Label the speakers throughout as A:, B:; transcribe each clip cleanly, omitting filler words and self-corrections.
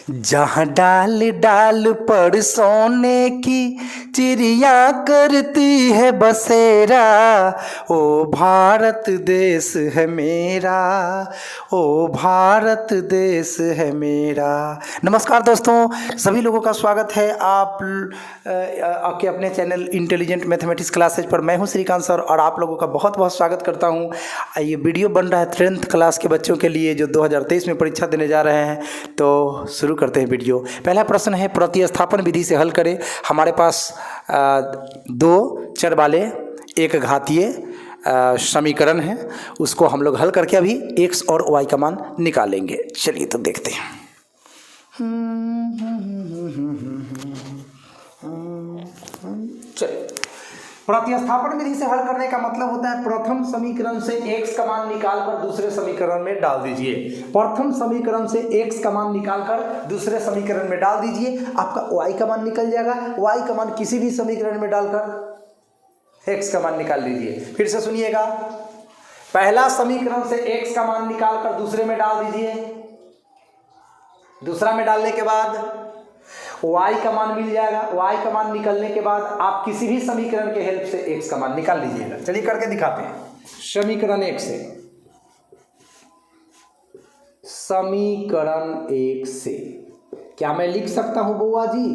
A: जहाँ डाल डाल पर सोने की चिड़िया करती है बसेरा, ओ भारत देश है मेरा, ओ भारत देश है मेरा। नमस्कार दोस्तों, सभी लोगों का स्वागत है आपके अपने चैनल इंटेलिजेंट मैथमेटिक्स क्लासेज पर। मैं हूं श्रीकांत सर और आप लोगों का बहुत बहुत स्वागत करता हूं। ये वीडियो बन रहा है 10th क्लास के बच्चों के लिए जो 2023 में परीक्षा देने जा रहे हैं। तो शुरू करते हैं वीडियो। पहला प्रश्न है, प्रतिस्थापन विधि से हल करें। हमारे पास दो चर वाले एक घातीय समीकरण है, उसको हम लोग हल करके अभी x और y का मान निकालेंगे। चलिए तो देखते हैं। चलिए, प्रतिस्थापन विधि से हल करने का मतलब होता है प्रथम समीकरण से x का मान निकालकर दूसरे समीकरण में डाल दीजिए। प्रथम समीकरण से x का मान निकालकर दूसरे समीकरण में डाल दीजिए, आपका y का मान निकल जाएगा। y का मान किसी भी समीकरण में डालकर x का मान निकाल लीजिए। फिर से सुनिएगा, पहला समीकरण से x का मान निकालकर दूसरे में डाल दीजिए, दूसरा में डालने के बाद y का मान मिल जाएगा। y का मान निकलने के बाद आप किसी भी समीकरण के हेल्प से x का मान निकाल लीजिएगा। चलिए करके दिखाते हैं। समीकरण 1 से, समीकरण 1 से क्या मैं लिख सकता हूं बुआ जी,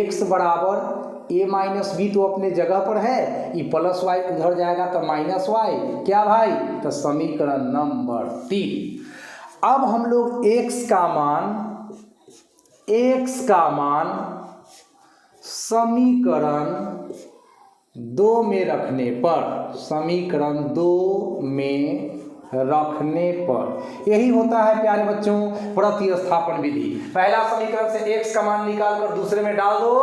A: x बराबर a माइनस बी तो अपने जगह पर है, ये प्लस वाई उधर जाएगा तो माइनस वाई, क्या भाई, तो समीकरण नंबर 3। अब हम लोग x का मान समीकरण 2 में रखने पर, समीकरण 2 में रखने पर यही होता है प्यारे बच्चों प्रतिस्थापन विधि। पहला समीकरण से x का मान निकालकर दूसरे में डाल दो,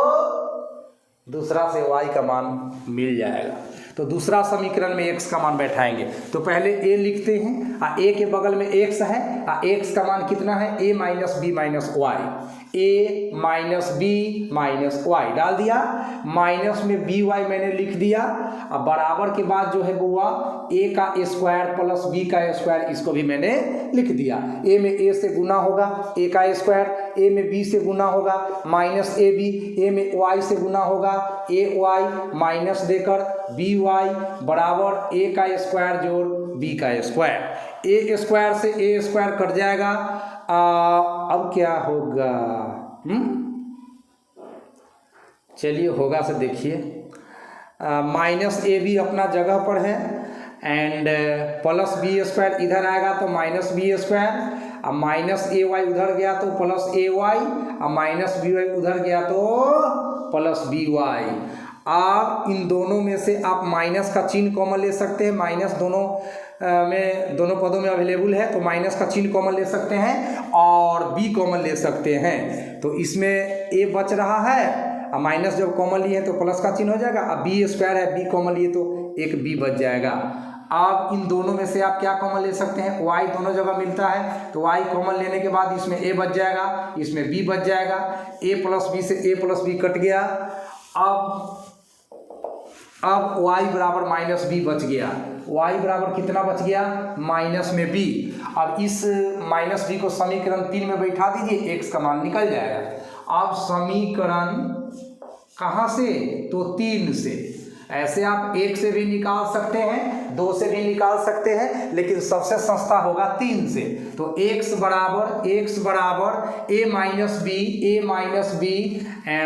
A: दूसरा से y का मान मिल जाएगा। तो दूसरा समीकरण में x का मान बैठाएंगे। तो पहले a लिखते हैं, a के बगल में x है, x का मान कितना है, a minus b minus y, a minus b minus y डाल दिया, माइनस में बी वाई मैंने लिख दिया। अब बराबर के बाद जो है बुआ a का स्क्वायर प्लस b का स्क्वायर, इसको भी मैंने लिख दिया। a में a से गुना होगा a का स्क्वायर, a में b से गुना होगा माइनस ए बी, a में y से गुना होगा a y माइनस देकर b y बराबर a का स्क्वायर जोड़ b का स्क्वायर, a स्क्वायर से a स्क्वायर कट जाएगा। अब क्या होगा, चलिए होगा से देखिए, माइनस ए बी अपना जगह पर है एंड प्लस बी स्क्वायर इधर आएगा तो माइनस बी स्क्वायर, अब माइनस ए वाई उधर गया तो प्लस ए वाई, अब माइनस बी वाई उधर गया तो प्लस बी वाई। आप इन दोनों में से आप माइनस का चिन्ह कॉमन ले सकते हैं, माइनस दोनों पदों में अवेलेबल है तो माइनस का चिन्ह कॉमन ले सकते हैं और b कॉमन ले सकते हैं। तो इसमें a बच रहा है, अब माइनस जब कॉमन लिए तो प्लस का चिन्ह हो जाएगा, अब b स्क्वायर है b कॉमन लिए तो एक b बच जाएगा। अब इन दोनों में से आप क्या कॉमन ले सकते हैं, y दोनों जगह मिलता है तो y कॉमन लेने के बाद इसमें a बच जाएगा, इसमें b बच जाएगा, a प्लस b से a प्लस b कट गया। अब y बराबर माइनस बी बच गया, y बराबर कितना बच गया, माइनस में b। अब इस माइनस बी को समीकरण 3 में बैठा दीजिए, x का मान निकल जाएगा। अब समीकरण कहाँ से, तो 3 से। ऐसे आप 1 से भी निकाल सकते हैं, 2 से भी निकाल सकते हैं, लेकिन सबसे सस्ता होगा 3 से। तो x बराबर a minus b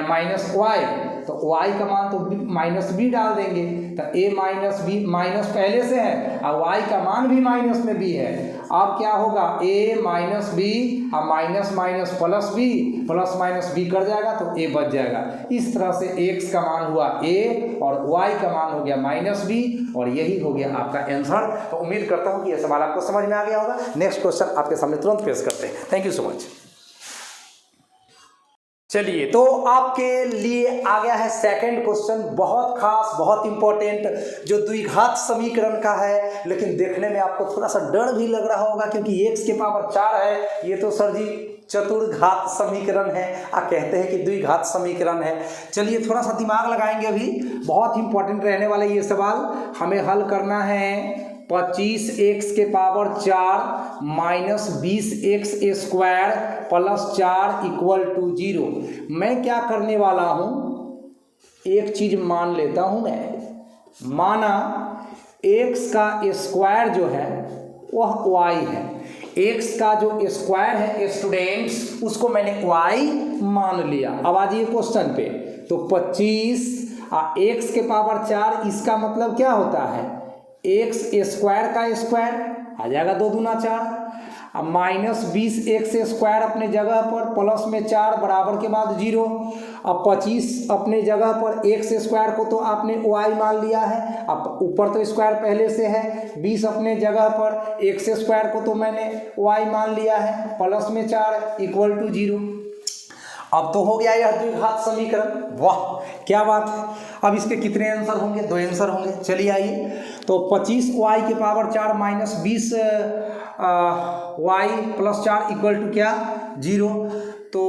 A: minus y, तो y का मान तो माइनस बी डाल देंगे, तो a माइनस बी माइनस पहले से है और y का मान भी माइनस में b है। अब क्या होगा, a माइनस बी और minus minus plus b, plus minus b कर जाएगा तो a बच जाएगा। इस तरह से x का मान हुआ a और y का मान हो गया माइनस बी, और यही हो गया आपका आंसर। तो उम्मीद करता हूँ कि यह सवाल आपको समझ में आ गया होगा। नेक्स्ट क्वेश्चन आपके सामने तुरंत पेश करते हैं। Thank you so much. चलिए, तो आपके लिए आ गया है सेकंड क्वेश्चन, बहुत खास, बहुत इंपॉर्टेंट, जो द्विघात समीकरण का है। लेकिन देखने में आपको थोड़ा सा डर भी लग रहा होगा क्योंकि x के पावर 4 है, ये तो सर जी चतुर्घात समीकरण है, कहते हैं कि द्विघात समीकरण है। चलिए थोड़ा सा दिमाग लगाएंगे, अभी बहुत इंपॉर्टेंट रहने वाला ये सवाल। हमें हल करना है 25x के power 4 minus 20x square plus 4 equal to 0। मैं क्या करने वाला हूँ, एक चीज मान लेता हूँ मैं, माना x का स्क्वायर जो है वह y है, x का जो स्क्वायर है स्टूडेंट्स उसको मैंने y मान लिया। अब आ जाइए क्वेश्चन पे, तो 25 x के पावर 4 इसका मतलब क्या होता है, x स्क्वायर का स्क्वायर आ जाएगा 2 दूना 4, अब माइनस 20x स्क्वायर अपने जगह पर प्लस में 4 बराबर के बाद 0। अब 25 अपने जगह पर x स्क्वायर को तो आपने y मान लिया है, अब ऊपर तो स्क्वायर पहले से है, 20 अपने जगह पर x स्क्वायर को तो मैंने y मान लिया है प्लस में 4 इक्वल टू 0। अब तो हो गया यह द्विघात समीकरण। वाह क्या बात है। अब इसके कितने आंसर होंगे, 2 आंसर होंगे। चलिए आइए, तो 25y के power 4 minus 20 y plus 4 equal to क्या, 0। तो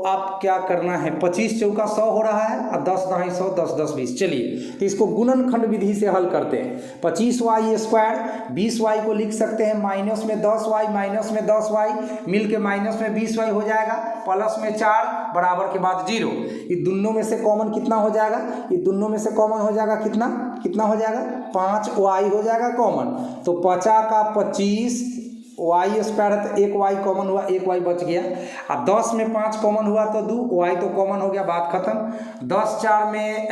A: आप क्या करना है, 25 चौका 100 हो रहा है और 10 दहाई 100, 10 10 20। चलिए तो इसको गुणनखंड विधि से हल करते हैं। 25y स्क्वायर 20y को लिख सकते हैं माइनस में 10y माइनस में 10y मिल के माइनस में 20y हो जाएगा प्लस में 4 बराबर के बाद 0। ये दोनों में से कॉमन कितना हो जाएगा, ये दोनों में से कॉमन हो जाएगा कितना कितना हो जाएगा, 5y हो जाएगा कॉमन। तो 50 का 25 y स्क्वायर है तो 1y कॉमन हुआ, 1y बच गया। अब 10 में 5 कॉमन हुआ तो 2, y तो कॉमन हो गया, बात खत्म। 10 4 में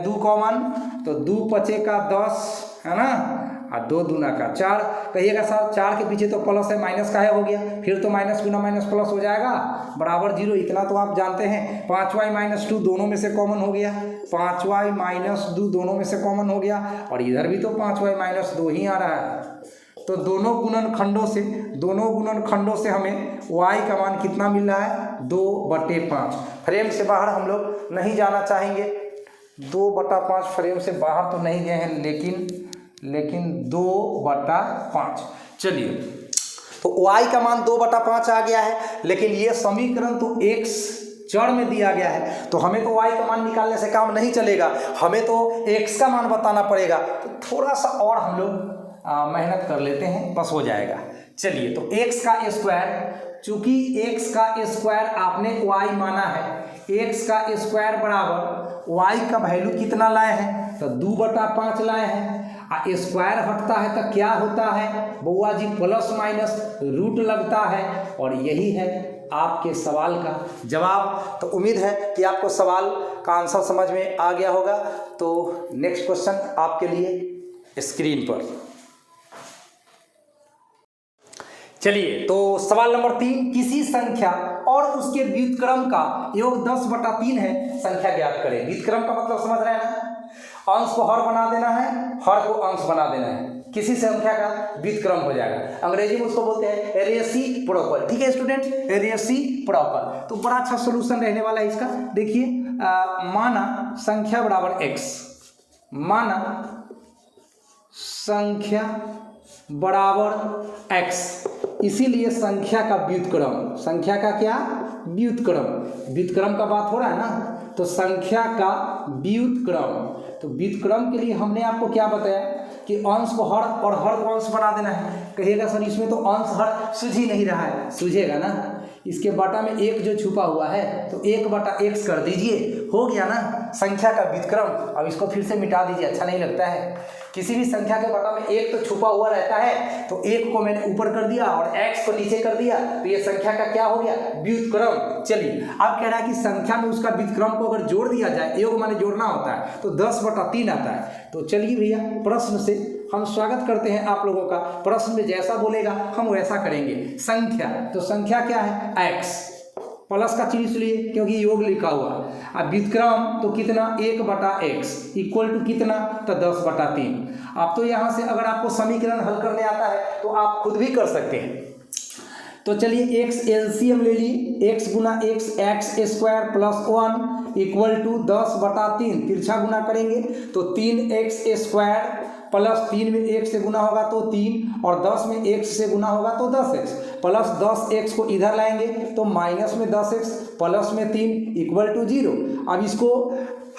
A: 2 कॉमन तो 2 5 का 10 है ना, और 2 दूना का 4। कहिएगा सर 4 के पीछे तो प्लस है, माइनस का है हो गया, फिर तो माइनस गुना माइनस प्लस हो जाएगा बराबर 0। इतना तो आप जानते हैं। 5y माइनस 2 दोनों में से कॉमन हो गया, 5y माइनस 2 दोनों में से कॉमन हो गया, और इधर भी तो 5y माइनस 2 ही आ रहा है। तो दोनों गुणनखंडों से हमें y का मान कितना मिल रहा है, 2/5। फ्रेम से बाहर हम लोग नहीं जाना चाहेंगे, 2/5 फ्रेम से बाहर तो नहीं गए हैं, लेकिन 2/5। चलिए तो y का मान 2/5 आ गया है, लेकिन ये समीकरण तो x चर में दिया गया है, तो हमें तो y का मान निकालने से काम नहीं चलेगा, हमें तो x का मान बताना पड़ेगा। तो थोड़ा सा और हम लोग मेहनत कर लेते हैं, बस हो जाएगा। चलिए तो x का स्क्वायर, चूंकि x का स्क्वायर आपने y माना है, x का स्क्वायर बराबर y का वैल्यू कितना लाए हैं, तो 2/5 लाए हैं। स्क्वायर हटता है तो क्या होता है बउआ जी, प्लस माइनस रूट लगता है, और यही है आपके सवाल का जवाब। तो उम्मीद है कि आपको सवाल का आंसर समझ में आ गया होगा। तो नेक्स्ट क्वेश्चन आपके लिए स्क्रीन पर। चलिए तो सवाल नंबर 3, किसी संख्या और उसके व्युत्क्रम का योग 10/3 है, संख्या ज्ञात करें। व्युत्क्रम का मतलब समझ रहे हैं ना, अंश को हर बना देना है, हर को अंश बना देना है, किसी संख्या का व्युत्क्रम हो जाएगा। अंग्रेजी में उसको बोलते हैं रेसिप्रोकल। ठीक है स्टूडेंट, रेसिप्रोकल। तो बड़ा अच्छा सोल्यूशन रहने वाला है इसका। देखिए माना संख्या बराबर x, माना संख्या बराबर x, इसीलिए संख्या का व्युत्क्रम, संख्या का क्या व्युत्क्रम, व्युत्क्रम का बात हो रहा है ना, तो संख्या का व्युत्क्रम। तो व्युत्क्रम के लिए हमने आपको क्या बताया कि अंश को हर और हर को अंश बना देना है। कहिएगा सर इसमें तो अंश हर सूझ ही नहीं रहा है, सूझेगा ना, इसके बटा में एक जो छुपा हुआ है तो 1/x कर दीजिए, हो गया ना संख्या का व्युत्क्रम। अब इसको फिर से मिटा दीजिए, अच्छा नहीं लगता है। किसी भी संख्या के बटा में एक तो छुपा हुआ रहता है, तो एक को मैंने ऊपर कर दिया और x को नीचे कर दिया, तो ये संख्या का क्या हो गया व्युत्क्रम। चलिए अब कह रहा है कि संख्या में उसका व्युत्क्रम को अगर जोड़ दिया जाए, योग माने जोड़ना होता है, तो 10/3 आता है। तो चलिए भैया प्रश्न से हम स्वागत करते हैं आप लोगों का। प्रश्न में जैसा बोलेगा हम वैसा करेंगे। संख्या, तो संख्या क्या है x, प्लस का चिन्ह इसलिए क्योंकि योग लिखा हुआ। अब व्युत्क्रम तो कितना 1/x इक्वल टू कितना, तो 10/3। अब तो यहाँ से अगर आपको समीकरण हल करने आता है तो आप खुद भी कर सकते हैं। तो चलिए x एलसीएम ले ली, x गुना x square plus 1 equal to 10/3, तिरछा गुना करेंगे तो 3x स्क्वायर प्लस 3 में x से गुना होगा तो 3 और 10 में x से गुना होगा तो 10x प्लस 10x को इधर लाएंगे तो माइनस में 10x प्लस में 3 इक्वल टू 0। अब इसको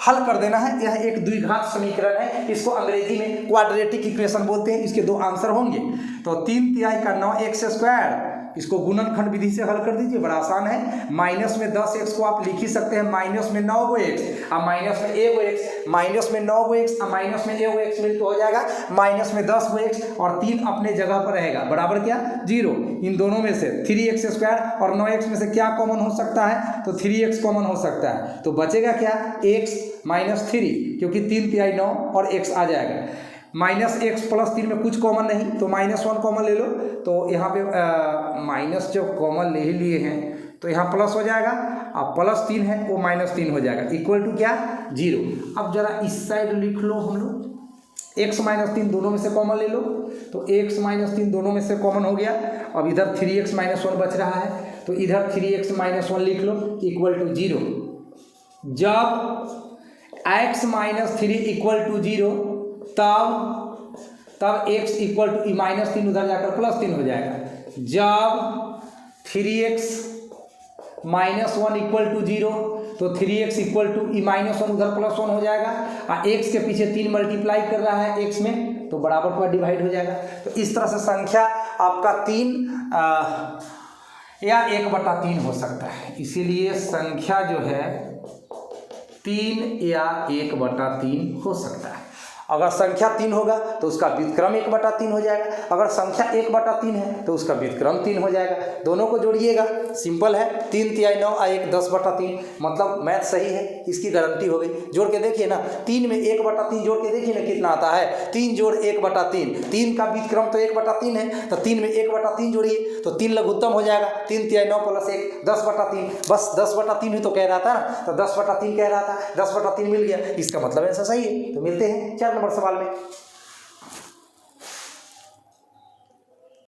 A: हल कर देना है। यह एक द्विघात समीकरण है, इसको अंग्रेजी में क्वाड्रेटिक इक्वेशन बोलते हैं। इसके दो आंसर होंगे। तो 3 का 9x², इसको गुणनखंड विधि से हल कर दीजिए, बड़ा आसान है। माइनस में 10x को आप लिख ही सकते हैं माइनस में 9x और माइनस में a(x), माइनस में 9x और माइनस में a(x) मिल तो हो जाएगा माइनस में 10x और 3 अपने जगह पर रहेगा बराबर क्या 0। इन दोनों में से 3x² और 9x में से क्या कॉमन हो सकता है, तो 3x कॉमन हो सकता है। तो बचेगा क्या x - 3, क्योंकि 3 तिहाई 9 और x आ जाएगा। माइनस x प्लस 3 में कुछ कॉमन नहीं तो -1 कॉमन ले लो। तो यहाँ पे माइनस जो कॉमन ले ही लिए हैं तो यहाँ प्लस हो जाएगा, अब प्लस 3 है वो -3 हो जाएगा इक्वल टू क्या 0। अब जरा इस साइड लिख लो हम लोग, x - 3 दोनों में से कॉमन ले लो। तो x - 3 दोनों में से कॉमन हो गया। अब इधर 3x - 1 बच रहा है तो इधर 3x - 1 लिख लो इक्वल टू 0। जब x - 3 इक्वल टू 0 तब x इक्वल टू -3 उधर जाकर +3 हो जाएगा। जब 3x - 1 इक्वल टू 0 तो 3x इक्वल टू -1 उधर +1 हो जाएगा और x के पीछे 3 मल्टीप्लाई कर रहा है x में तो बराबर पर डिवाइड हो जाएगा। तो इस तरह से संख्या आपका 3 या 1/3 हो सकता है। इसीलिए संख्या जो है 3 या 1/3 हो सकता है। अगर संख्या 3 होगा तो उसका व्युत्क्रम 1/3 हो जाएगा, अगर संख्या 1/3 है तो उसका व्युत्क्रम 3 हो जाएगा। दोनों को जोड़िएगा, सिंपल है। 3 तिहाई 9 और 1 10/3, मतलब मैथ सही है, इसकी गारंटी हो गई। जोड़ के देखिए ना, 3 में 1/3 जोड़ के देखिए ना कितना आता है, 3 जोड़ 1/3, 3 का व्युत्क्रम तो 1/3 है तो 3 में 1/3 जोड़िए तो 3 लघुत्तम हो जाएगा। 3 तिहाई 9 + 1 10/3, बस 10/3 ही तो कह रहा था ना, तो 10/3 कह रहा था, 10/3 मिल गया, इसका मतलब ऐसा सही है। तो मिलते हैं 4 नंबर सवाल में।